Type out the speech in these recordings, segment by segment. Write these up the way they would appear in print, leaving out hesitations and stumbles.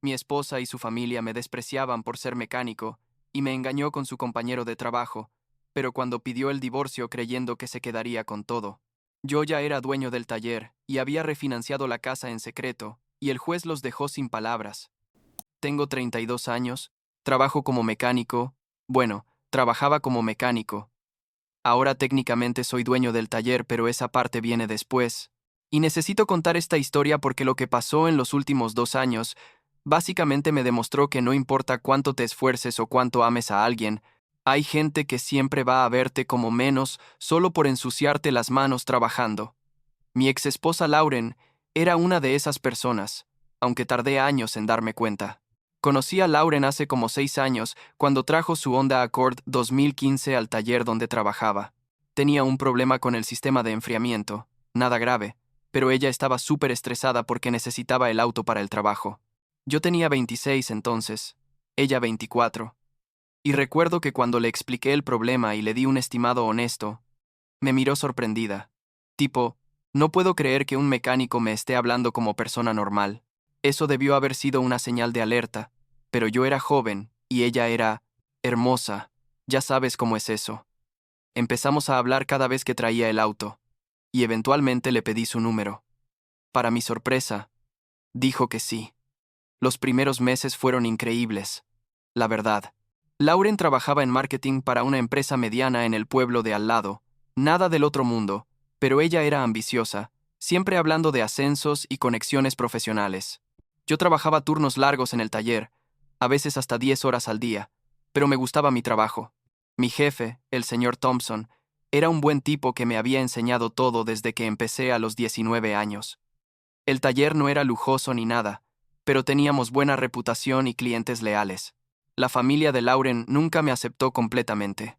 Mi esposa y su familia me despreciaban por ser mecánico y me engañó con su compañero de trabajo, pero cuando pidió el divorcio creyendo que se quedaría con todo. Yo ya era dueño del taller y había refinanciado la casa en secreto, y el juez los dejó sin palabras. Tengo 32 años, trabajo como mecánico, bueno, trabajaba como mecánico. Ahora técnicamente soy dueño del taller, pero esa parte viene después. Y necesito contar esta historia porque lo que pasó en los últimos 2 años básicamente me demostró que no importa cuánto te esfuerces o cuánto ames a alguien, hay gente que siempre va a verte como menos solo por ensuciarte las manos trabajando. Mi ex esposa Lauren era una de esas personas, aunque tardé años en darme cuenta. Conocí a Lauren hace como 6 años, cuando trajo su Honda Accord 2015 al taller donde trabajaba. Tenía un problema con el sistema de enfriamiento, nada grave, pero ella estaba súper estresada porque necesitaba el auto para el trabajo. Yo tenía 26 entonces, ella 24. Y recuerdo que cuando le expliqué el problema y le di un estimado honesto, me miró sorprendida. Tipo, no puedo creer que un mecánico me esté hablando como persona normal. Eso debió haber sido una señal de alerta, pero yo era joven y ella era hermosa. Ya sabes cómo es eso. Empezamos a hablar cada vez que traía el auto, y eventualmente le pedí su número. Para mi sorpresa, dijo que sí. Los primeros meses fueron increíbles. La verdad. Lauren trabajaba en marketing para una empresa mediana en el pueblo de al lado. Nada del otro mundo, pero ella era ambiciosa, siempre hablando de ascensos y conexiones profesionales. Yo trabajaba turnos largos en el taller, a veces hasta 10 horas al día, pero me gustaba mi trabajo. Mi jefe, el señor Thompson, era un buen tipo que me había enseñado todo desde que empecé a los 19 años. El taller no era lujoso ni nada, pero teníamos buena reputación y clientes leales. La familia de Lauren nunca me aceptó completamente.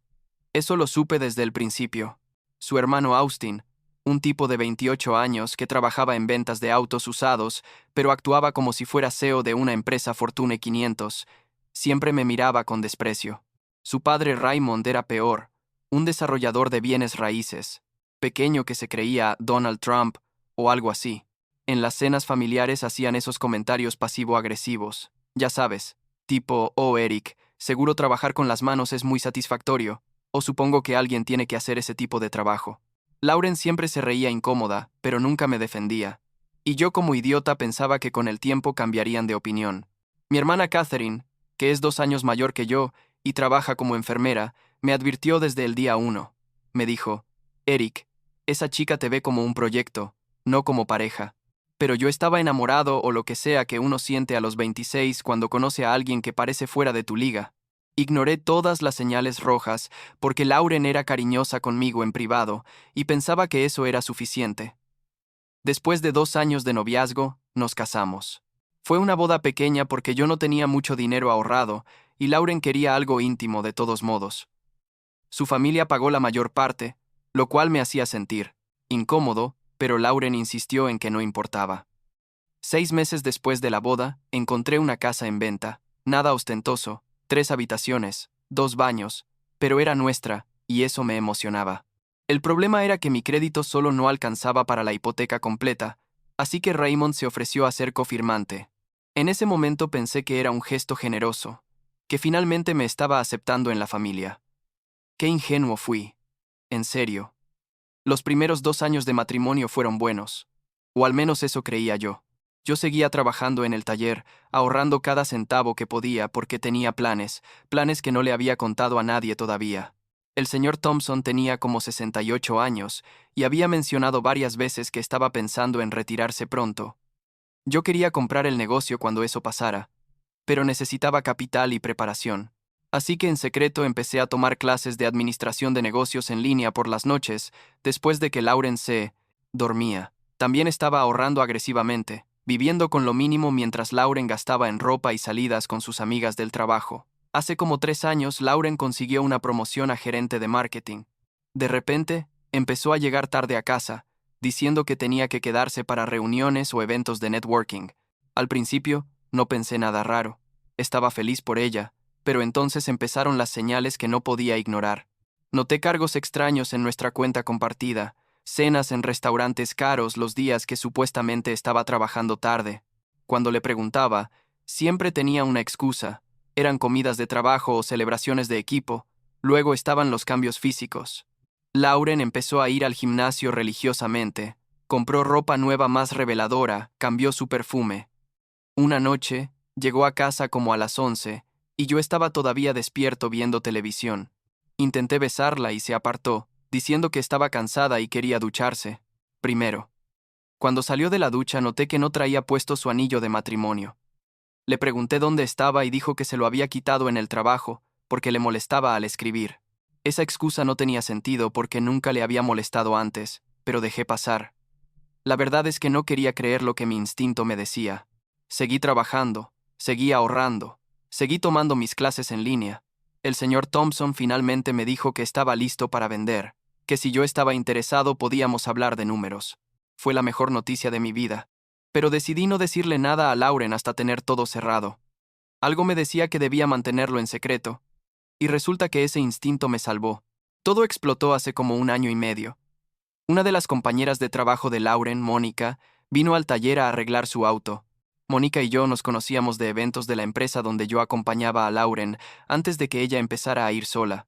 Eso lo supe desde el principio. Su hermano Austin, un tipo de 28 años que trabajaba en ventas de autos usados, pero actuaba como si fuera CEO de una empresa Fortune 500, siempre me miraba con desprecio. Su padre Raymond era peor, un desarrollador de bienes raíces, pequeño que se creía Donald Trump o algo así. En las cenas familiares hacían esos comentarios pasivo-agresivos, ya sabes, tipo, oh Eric, seguro trabajar con las manos es muy satisfactorio, o supongo que alguien tiene que hacer ese tipo de trabajo. Lauren siempre se reía incómoda, pero nunca me defendía. Y yo como idiota pensaba que con el tiempo cambiarían de opinión. Mi hermana Catherine, que es 2 años mayor que yo y trabaja como enfermera, me advirtió desde el día 1. Me dijo, Eric, esa chica te ve como un proyecto, no como pareja. Pero yo estaba enamorado o lo que sea que uno siente a los 26 cuando conoce a alguien que parece fuera de tu liga. Ignoré todas las señales rojas porque Lauren era cariñosa conmigo en privado y pensaba que eso era suficiente. Después de 2 años de noviazgo, nos casamos. Fue una boda pequeña porque yo no tenía mucho dinero ahorrado y Lauren quería algo íntimo de todos modos. Su familia pagó la mayor parte, lo cual me hacía sentir incómodo, pero Lauren insistió en que no importaba. 6 meses después de la boda, encontré una casa en venta, nada ostentoso, 3 habitaciones, 2 baños, pero era nuestra, y eso me emocionaba. El problema era que mi crédito solo no alcanzaba para la hipoteca completa, así que Raymond se ofreció a ser cofirmante. En ese momento pensé que era un gesto generoso, que finalmente me estaba aceptando en la familia. Qué ingenuo fui. En serio. Los primeros 2 años de matrimonio fueron buenos, o al menos eso creía yo. Yo seguía trabajando en el taller, ahorrando cada centavo que podía porque tenía planes que no le había contado a nadie todavía. El señor Thompson tenía como 68 años y había mencionado varias veces que estaba pensando en retirarse pronto. Yo quería comprar el negocio cuando eso pasara, pero necesitaba capital y preparación. Así que en secreto empecé a tomar clases de administración de negocios en línea por las noches, después de que Lauren se dormía. También estaba ahorrando agresivamente, viviendo con lo mínimo mientras Lauren gastaba en ropa y salidas con sus amigas del trabajo. Hace como 3 años, Lauren consiguió una promoción a gerente de marketing. De repente, empezó a llegar tarde a casa, diciendo que tenía que quedarse para reuniones o eventos de networking. Al principio, no pensé nada raro. Estaba feliz por ella, pero entonces empezaron las señales que no podía ignorar. Noté cargos extraños en nuestra cuenta compartida, cenas en restaurantes caros los días que supuestamente estaba trabajando tarde. Cuando le preguntaba, Siempre tenía una excusa. Eran comidas de trabajo o celebraciones de equipo. Luego estaban los cambios físicos. Lauren empezó a ir al gimnasio religiosamente. Compró ropa nueva más reveladora, cambió su perfume. Una noche, llegó a casa como a las 11, y yo estaba todavía despierto viendo televisión. Intenté besarla y se apartó, diciendo que estaba cansada y quería ducharse. Primero. Cuando salió de la ducha noté que no traía puesto su anillo de matrimonio. Le pregunté dónde estaba y dijo que se lo había quitado en el trabajo, porque le molestaba al escribir. Esa excusa no tenía sentido porque nunca le había molestado antes, pero dejé pasar. La verdad es que no quería creer lo que mi instinto me decía. Seguí trabajando, seguí ahorrando, seguí tomando mis clases en línea. El señor Thompson finalmente me dijo que estaba listo para vender, que si yo estaba interesado podíamos hablar de números. Fue la mejor noticia de mi vida. Pero decidí no decirle nada a Lauren hasta tener todo cerrado. Algo me decía que debía mantenerlo en secreto. Y resulta que ese instinto me salvó. Todo explotó hace como 1 año y medio. Una de las compañeras de trabajo de Lauren, Mónica, vino al taller a arreglar su auto. Mónica y yo nos conocíamos de eventos de la empresa donde yo acompañaba a Lauren antes de que ella empezara a ir sola.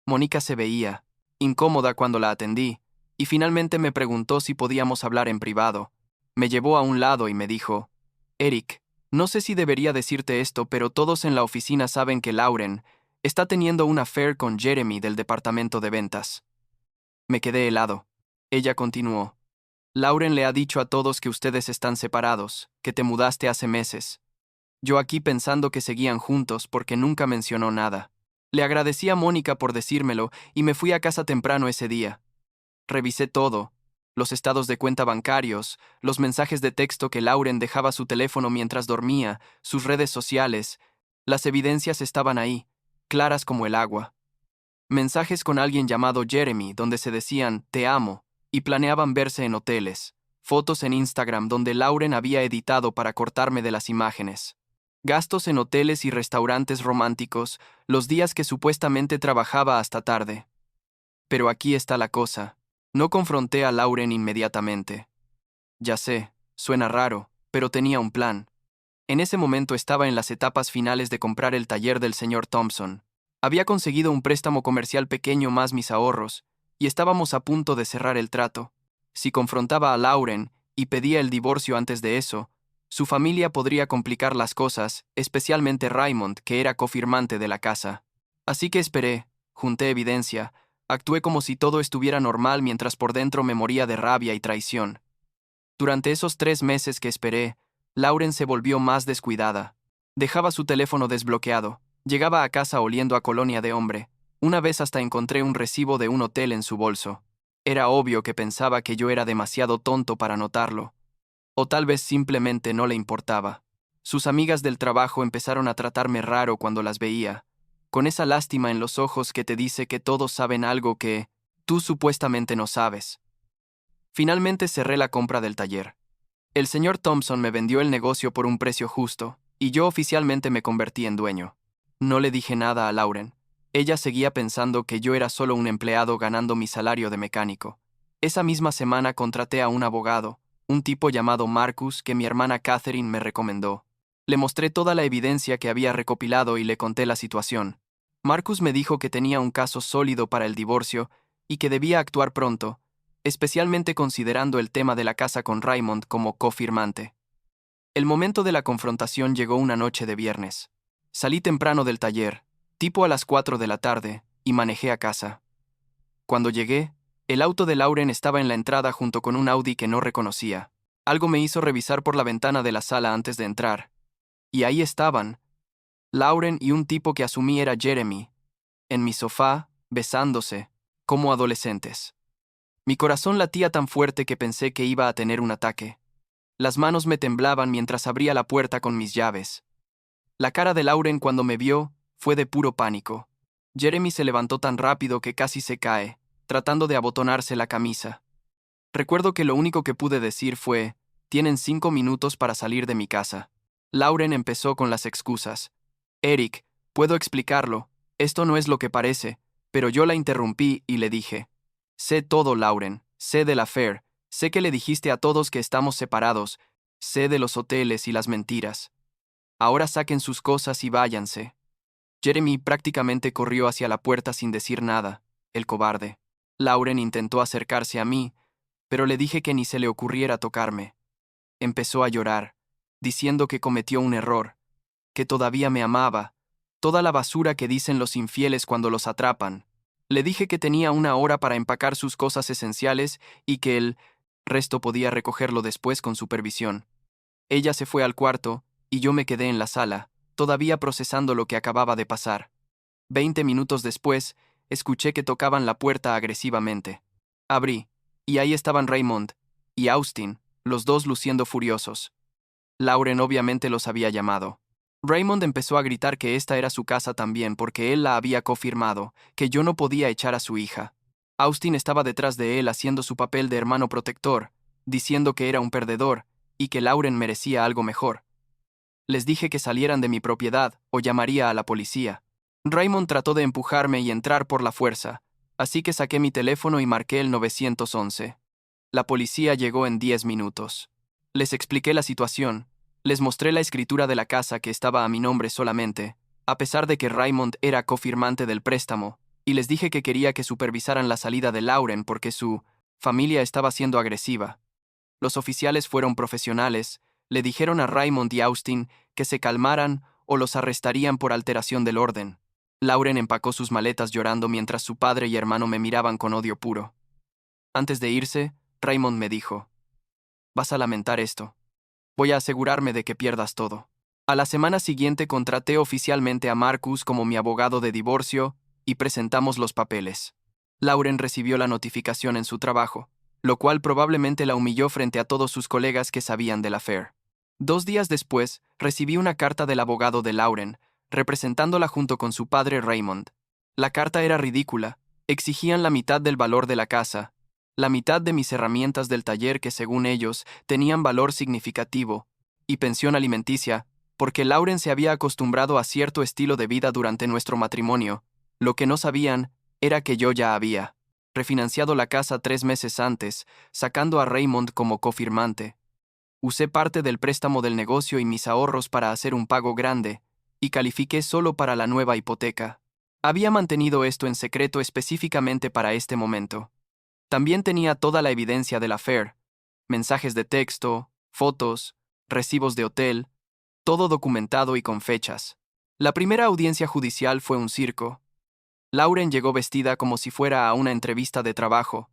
Mónica se veía incómoda cuando la atendí, y finalmente me preguntó si podíamos hablar en privado. Me llevó a un lado y me dijo, Eric, no sé si debería decirte esto, pero todos en la oficina saben que Lauren está teniendo un affair con Jeremy del departamento de ventas. Me quedé helado. Ella continuó. Lauren le ha dicho a todos que ustedes están separados, que te mudaste hace meses. Yo aquí pensando que seguían juntos porque nunca mencionó nada. Le agradecí a Mónica por decírmelo y me fui a casa temprano ese día. Revisé todo, los estados de cuenta bancarios, los mensajes de texto que Lauren dejaba a su teléfono mientras dormía, sus redes sociales. Las evidencias estaban ahí, claras como el agua. Mensajes con alguien llamado Jeremy donde se decían «te amo» y planeaban verse en hoteles. Fotos en Instagram donde Lauren había editado para cortarme de las imágenes. Gastos en hoteles y restaurantes románticos, los días que supuestamente trabajaba hasta tarde. Pero aquí está la cosa. No confronté a Lauren inmediatamente. Ya sé, suena raro, pero tenía un plan. En ese momento estaba en las etapas finales de comprar el taller del señor Thompson. Había conseguido un préstamo comercial pequeño más mis ahorros, y estábamos a punto de cerrar el trato. Si confrontaba a Lauren y pedía el divorcio antes de eso, su familia podría complicar las cosas, especialmente Raymond, que era cofirmante de la casa. Así que esperé, junté evidencia, actué como si todo estuviera normal mientras por dentro me moría de rabia y traición. Durante esos 3 meses que esperé, Lauren se volvió más descuidada. Dejaba su teléfono desbloqueado, llegaba a casa oliendo a colonia de hombre. Una vez hasta encontré un recibo de un hotel en su bolso. Era obvio que pensaba que yo era demasiado tonto para notarlo. O tal vez simplemente no le importaba. Sus amigas del trabajo empezaron a tratarme raro cuando las veía, con esa lástima en los ojos que te dice que todos saben algo que tú supuestamente no sabes. Finalmente cerré la compra del taller. El señor Thompson me vendió el negocio por un precio justo, y yo oficialmente me convertí en dueño. No le dije nada a Lauren. Ella seguía pensando que yo era solo un empleado ganando mi salario de mecánico. Esa misma semana contraté a un abogado, un tipo llamado Marcus que mi hermana Catherine me recomendó. Le mostré toda la evidencia que había recopilado y le conté la situación. Marcus me dijo que tenía un caso sólido para el divorcio y que debía actuar pronto, especialmente considerando el tema de la casa con Raymond como cofirmante. El momento de la confrontación llegó una noche de viernes. Salí temprano del taller, tipo a las 4 de la tarde, y manejé a casa. Cuando llegué, el auto de Lauren estaba en la entrada junto con un Audi que no reconocía. Algo me hizo revisar por la ventana de la sala antes de entrar. Y ahí estaban, Lauren y un tipo que asumí era Jeremy, en mi sofá, besándose, como adolescentes. Mi corazón latía tan fuerte que pensé que iba a tener un ataque. Las manos me temblaban mientras abría la puerta con mis llaves. La cara de Lauren cuando me vio fue de puro pánico. Jeremy se levantó tan rápido que casi se cae, tratando de abotonarse la camisa. Recuerdo que lo único que pude decir fue, «Tienen 5 minutos para salir de mi casa». Lauren empezó con las excusas. «Eric, puedo explicarlo, esto no es lo que parece», pero yo la interrumpí y le dije, «Sé todo, Lauren, sé del affair, sé que le dijiste a todos que estamos separados, sé de los hoteles y las mentiras». Ahora saquen sus cosas y váyanse. Jeremy prácticamente corrió hacia la puerta sin decir nada, el cobarde. Lauren intentó acercarse a mí, pero le dije que ni se le ocurriera tocarme. Empezó a llorar, diciendo que cometió un error, que todavía me amaba, toda la basura que dicen los infieles cuando los atrapan. Le dije que tenía 1 hora para empacar sus cosas esenciales y que el resto podía recogerlo después con supervisión. Ella se fue al cuarto, y yo me quedé en la sala, todavía procesando lo que acababa de pasar. 20 minutos después, escuché que tocaban la puerta agresivamente. Abrí, y ahí estaban Raymond y Austin, los dos luciendo furiosos. Lauren obviamente los había llamado. Raymond empezó a gritar que esta era su casa también porque él la había confirmado, que yo no podía echar a su hija. Austin estaba detrás de él haciendo su papel de hermano protector, diciendo que era un perdedor y que Lauren merecía algo mejor. Les dije que salieran de mi propiedad o llamaría a la policía. Raymond trató de empujarme y entrar por la fuerza, así que saqué mi teléfono y marqué el 911. La policía llegó en 10 minutos. Les expliqué la situación, les mostré la escritura de la casa que estaba a mi nombre solamente, a pesar de que Raymond era cofirmante del préstamo, y les dije que quería que supervisaran la salida de Lauren porque su familia estaba siendo agresiva. Los oficiales fueron profesionales, le dijeron a Raymond y Austin que se calmaran o los arrestarían por alteración del orden. Lauren empacó sus maletas llorando mientras su padre y hermano me miraban con odio puro. Antes de irse, Raymond me dijo: «Vas a lamentar esto. Voy a asegurarme de que pierdas todo». A la semana siguiente contraté oficialmente a Marcus como mi abogado de divorcio y presentamos los papeles. Lauren recibió la notificación en su trabajo, lo cual probablemente la humilló frente a todos sus colegas que sabían del affair. 2 días después, recibí una carta del abogado de Lauren, representándola junto con su padre Raymond. La carta era ridícula, exigían la mitad del valor de la casa, la mitad de mis herramientas del taller que según ellos tenían valor significativo, y pensión alimenticia, porque Lauren se había acostumbrado a cierto estilo de vida durante nuestro matrimonio. Lo que no sabían era que yo ya había refinanciado la casa 3 meses antes, sacando a Raymond como cofirmante. Usé parte del préstamo del negocio y mis ahorros para hacer un pago grande, y califiqué solo para la nueva hipoteca. Había mantenido esto en secreto específicamente para este momento. También tenía toda la evidencia del affair: mensajes de texto, fotos, recibos de hotel, todo documentado y con fechas. La primera audiencia judicial fue un circo. Lauren llegó vestida como si fuera a una entrevista de trabajo,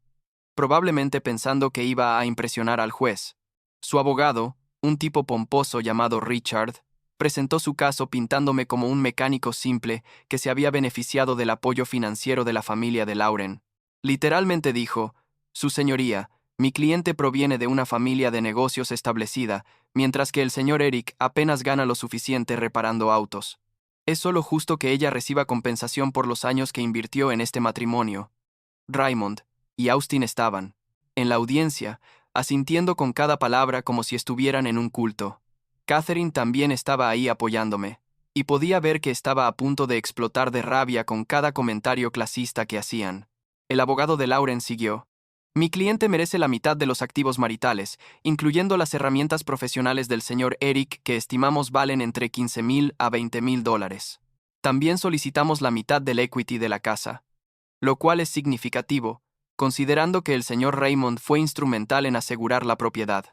probablemente pensando que iba a impresionar al juez. Su abogado, un tipo pomposo llamado Richard, presentó su caso pintándome como un mecánico simple que se había beneficiado del apoyo financiero de la familia de Lauren. Literalmente dijo: «Su señoría, mi cliente proviene de una familia de negocios establecida, mientras que el señor Eric apenas gana lo suficiente reparando autos. Es solo justo que ella reciba compensación por los años que invirtió en este matrimonio». Raymond y Austin estaban en la audiencia, asintiendo con cada palabra como si estuvieran en un culto. Catherine también estaba ahí apoyándome, y podía ver que estaba a punto de explotar de rabia con cada comentario clasista que hacían. El abogado de Lauren siguió: «Mi cliente merece la mitad de los activos maritales, incluyendo las herramientas profesionales del señor Eric que estimamos valen entre $15,000 a $20,000. También solicitamos la mitad del equity de la casa, lo cual es significativo, considerando que el señor Raymond fue instrumental en asegurar la propiedad».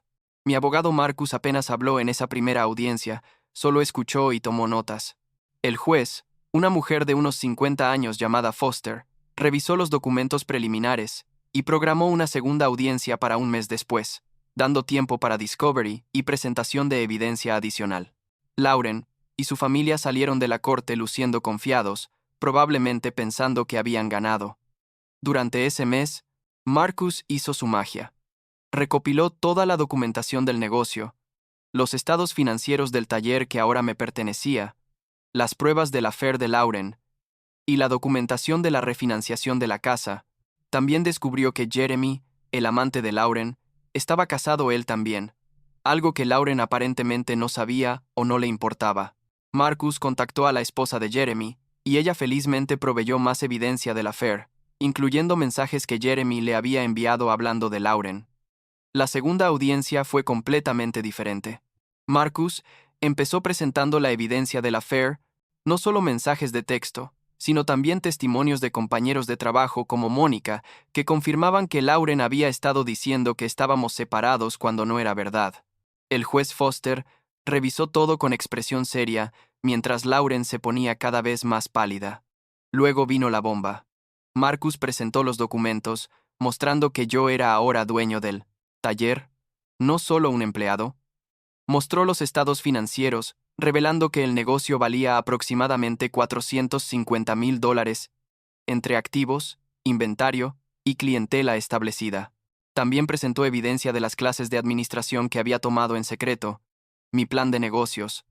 Mi abogado Marcus apenas habló en esa primera audiencia, solo escuchó y tomó notas. El juez, una mujer de unos 50 años llamada Foster, revisó los documentos preliminares y programó una segunda audiencia para un mes después, dando tiempo para discovery y presentación de evidencia adicional. Lauren y su familia salieron de la corte luciendo confiados, probablemente pensando que habían ganado. Durante ese mes, Marcus hizo su magia. Recopiló toda la documentación del negocio, los estados financieros del taller que ahora me pertenecía, las pruebas del affair de Lauren y la documentación de la refinanciación de la casa. También descubrió que Jeremy, el amante de Lauren, estaba casado él también, algo que Lauren aparentemente no sabía o no le importaba. Marcus contactó a la esposa de Jeremy, y ella felizmente proveyó más evidencia del affair, incluyendo mensajes que Jeremy le había enviado hablando de Lauren. La segunda audiencia fue completamente diferente. Marcus Empezó presentando la evidencia del affair, no solo mensajes de texto, sino también testimonios de compañeros de trabajo como Mónica, que confirmaban que Lauren había estado diciendo que estábamos separados cuando no era verdad. El juez Foster revisó todo con expresión seria, mientras Lauren se ponía cada vez más pálida. Luego vino la bomba. Marcus presentó los documentos, mostrando que yo era ahora dueño del taller, no solo un empleado. Mostró los estados financieros, revelando que el negocio valía aproximadamente $450,000 entre activos, inventario y clientela establecida. También presentó evidencia de las clases de administración que había tomado en secreto, mi plan de negocios,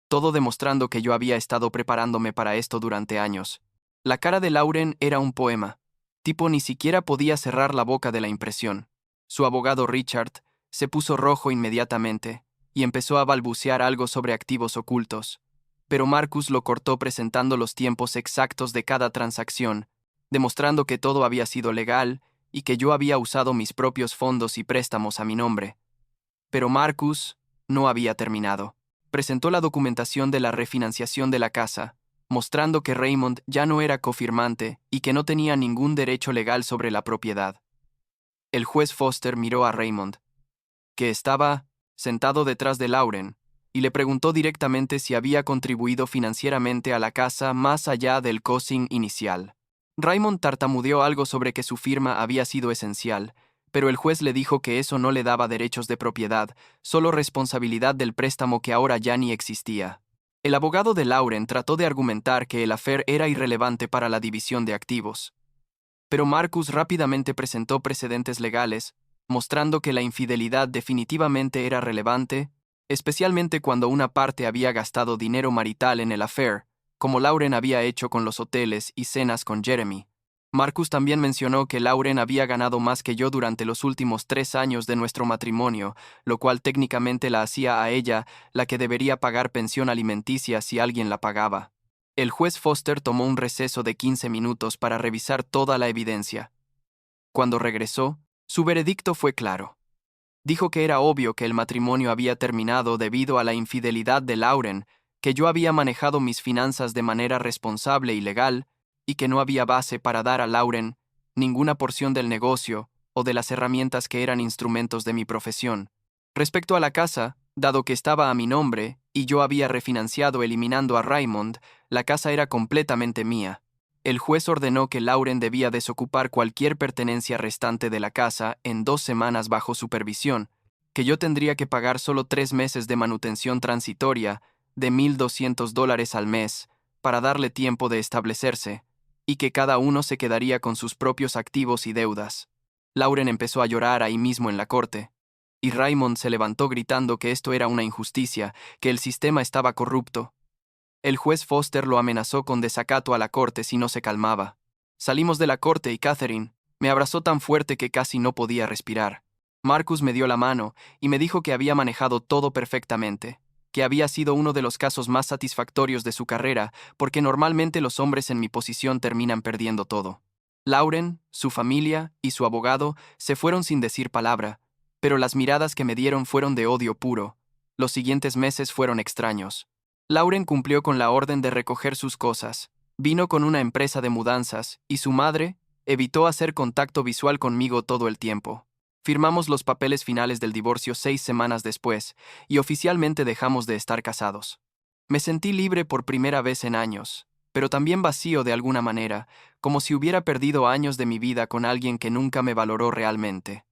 todo demostrando que yo había estado preparándome para esto durante años. La cara de Lauren era un poema. Tipo ni siquiera podía cerrar la boca de la impresión. Su abogado Richard se puso rojo inmediatamente y empezó a balbucear algo sobre activos ocultos. Pero Marcus lo cortó presentando los tiempos exactos de cada transacción, demostrando que todo había sido legal y que yo había usado mis propios fondos y préstamos a mi nombre. Pero Marcus no había terminado. Presentó la documentación de la refinanciación de la casa, mostrando que Raymond ya no era cofirmante y que no tenía ningún derecho legal sobre la propiedad. El juez Foster miró a Raymond, que estaba sentado detrás de Lauren, y le preguntó directamente si había contribuido financieramente a la casa más allá del costing inicial. Raymond tartamudeó algo sobre que su firma había sido esencial, pero el juez le dijo que eso no le daba derechos de propiedad, solo responsabilidad del préstamo que ahora ya ni existía. El abogado de Lauren trató de argumentar que el affair era irrelevante para la división de activos. Pero Marcus rápidamente presentó precedentes legales, mostrando que la infidelidad definitivamente era relevante, especialmente cuando una parte había gastado dinero marital en el affair, como Lauren había hecho con los hoteles y cenas con Jeremy. Marcus también mencionó que Lauren había ganado más que yo durante los últimos 3 años de nuestro matrimonio, lo cual técnicamente la hacía a ella la que debería pagar pensión alimenticia si alguien la pagaba. El juez Foster tomó un receso de 15 minutos para revisar toda la evidencia. Cuando regresó, su veredicto fue claro. Dijo que era obvio que el matrimonio había terminado debido a la infidelidad de Lauren, que yo había manejado mis finanzas de manera responsable y legal, y que no había base para dar a Lauren ninguna porción del negocio o de las herramientas que eran instrumentos de mi profesión. Respecto a la casa, dado que estaba a mi nombre y yo había refinanciado eliminando a Raymond, la casa era completamente mía. El juez ordenó que Lauren debía desocupar cualquier pertenencia restante de la casa en 2 semanas bajo supervisión, que yo tendría que pagar solo 3 meses de manutención transitoria de $1,200 al mes para darle tiempo de establecerse, y que cada uno se quedaría con sus propios activos y deudas. Lauren empezó a llorar ahí mismo en la corte, y Raymond se levantó gritando que esto era una injusticia, que el sistema estaba corrupto. El juez Foster lo amenazó con desacato a la corte si no se calmaba. Salimos de la corte y Catherine me abrazó tan fuerte que casi no podía respirar. Marcus me dio la mano y me dijo que había manejado todo perfectamente, que había sido uno de los casos más satisfactorios de su carrera, porque normalmente los hombres en mi posición terminan perdiendo todo. Lauren, su familia y su abogado se fueron sin decir palabra, pero las miradas que me dieron fueron de odio puro. Los siguientes meses fueron extraños. Lauren cumplió con la orden de recoger sus cosas, vino con una empresa de mudanzas, y su madre evitó hacer contacto visual conmigo todo el tiempo. Firmamos los papeles finales del divorcio 6 semanas después, y oficialmente dejamos de estar casados. Me sentí libre por primera vez en años, pero también vacío de alguna manera, como si hubiera perdido años de mi vida con alguien que nunca me valoró realmente.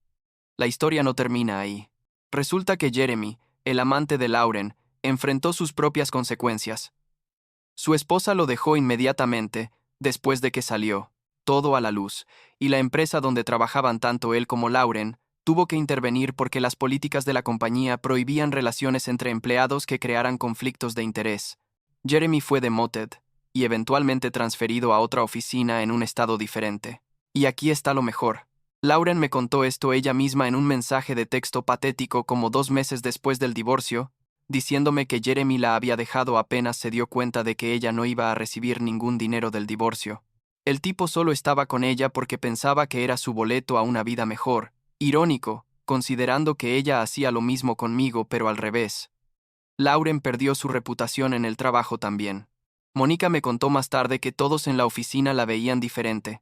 La historia no termina ahí. Resulta que Jeremy, el amante de Lauren, enfrentó sus propias consecuencias. Su esposa lo dejó inmediatamente, después de que salió, todo a la luz, y la empresa donde trabajaban tanto él como Lauren tuvo que intervenir porque las políticas de la compañía prohibían relaciones entre empleados que crearan conflictos de interés. Jeremy fue demoted y eventualmente transferido a otra oficina en un estado diferente. Y aquí está lo mejor. Lauren me contó esto ella misma en un mensaje de texto patético como 2 meses después del divorcio, diciéndome que Jeremy la había dejado apenas se dio cuenta de que ella no iba a recibir ningún dinero del divorcio. El tipo solo estaba con ella porque pensaba que era su boleto a una vida mejor. Irónico, considerando que ella hacía lo mismo conmigo pero al revés. Lauren perdió su reputación en el trabajo también. Mónica me contó más tarde que todos en la oficina la veían diferente.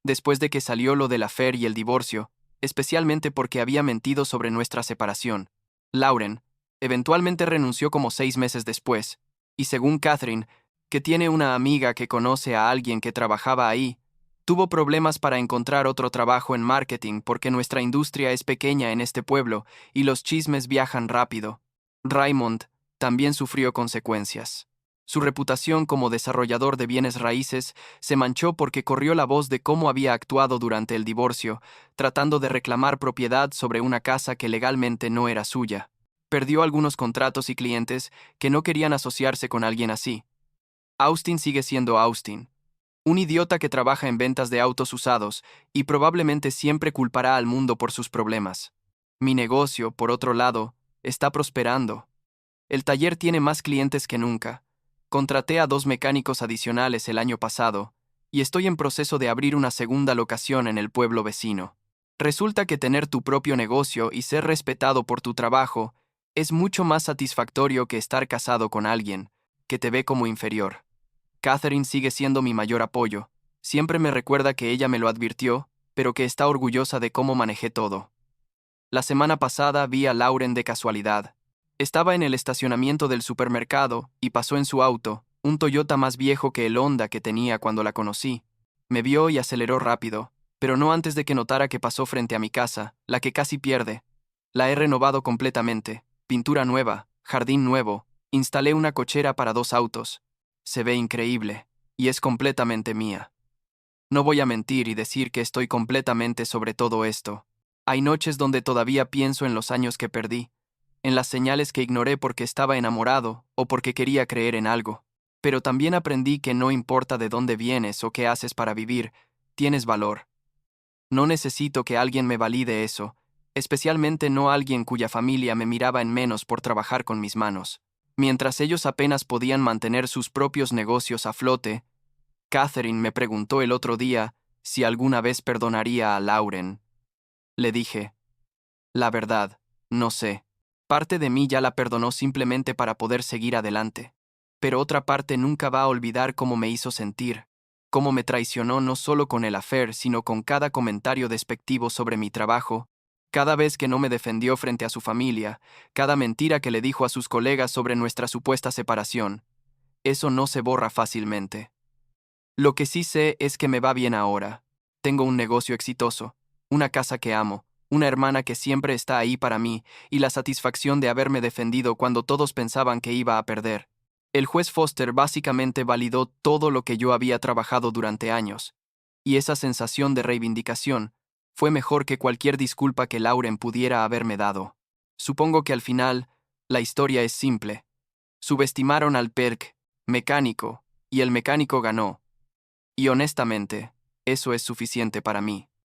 Después de que salió lo del affair y el divorcio, especialmente porque había mentido sobre nuestra separación, Lauren eventualmente renunció como 6 meses después, y según Catherine, que tiene una amiga que conoce a alguien que trabajaba ahí, tuvo problemas para encontrar otro trabajo en marketing porque nuestra industria es pequeña en este pueblo y los chismes viajan rápido. Raymond también sufrió consecuencias. Su reputación como desarrollador de bienes raíces se manchó porque corrió la voz de cómo había actuado durante el divorcio, tratando de reclamar propiedad sobre una casa que legalmente no era suya. Perdió algunos contratos y clientes que no querían asociarse con alguien así. Austin sigue siendo Austin, un idiota que trabaja en ventas de autos usados y probablemente siempre culpará al mundo por sus problemas. Mi negocio, por otro lado, está prosperando. El taller tiene más clientes que nunca. Contraté a 2 mecánicos adicionales el año pasado y estoy en proceso de abrir una segunda locación en el pueblo vecino. Resulta que tener tu propio negocio y ser respetado por tu trabajo es mucho más satisfactorio que estar casado con alguien que te ve como inferior. Catherine sigue siendo mi mayor apoyo. Siempre me recuerda que ella me lo advirtió, pero que está orgullosa de cómo manejé todo. La semana pasada vi a Lauren de casualidad. Estaba en el estacionamiento del supermercado y pasó en su auto, un Toyota más viejo que el Honda que tenía cuando la conocí. Me vio y aceleró rápido, pero no antes de que notara que pasó frente a mi casa, la que casi pierde. La he renovado completamente, pintura nueva, jardín nuevo, instalé una cochera para 2 autos. Se ve increíble, y es completamente mía. No voy a mentir y decir que estoy completamente sobre todo esto. Hay noches donde todavía pienso en los años que perdí, en las señales que ignoré porque estaba enamorado o porque quería creer en algo. Pero también aprendí que no importa de dónde vienes o qué haces para vivir, tienes valor. No necesito que alguien me valide eso, especialmente no alguien cuya familia me miraba en menos por trabajar con mis manos. Mientras ellos apenas podían mantener sus propios negocios a flote, Catherine me preguntó el otro día si alguna vez perdonaría a Lauren. Le dije, la verdad, no sé. Parte de mí ya la perdonó simplemente para poder seguir adelante, pero otra parte nunca va a olvidar cómo me hizo sentir, cómo me traicionó no solo con el affair, sino con cada comentario despectivo sobre mi trabajo, cada vez que no me defendió frente a su familia, cada mentira que le dijo a sus colegas sobre nuestra supuesta separación. Eso no se borra fácilmente. Lo que sí sé es que me va bien ahora. Tengo un negocio exitoso, una casa que amo, una hermana que siempre está ahí para mí y la satisfacción de haberme defendido cuando todos pensaban que iba a perder. El juez Foster básicamente validó todo lo que yo había trabajado durante años, y esa sensación de reivindicación fue mejor que cualquier disculpa que Lauren pudiera haberme dado. Supongo que al final, la historia es simple. Subestimaron al PERC, mecánico, y el mecánico ganó. Y honestamente, eso es suficiente para mí.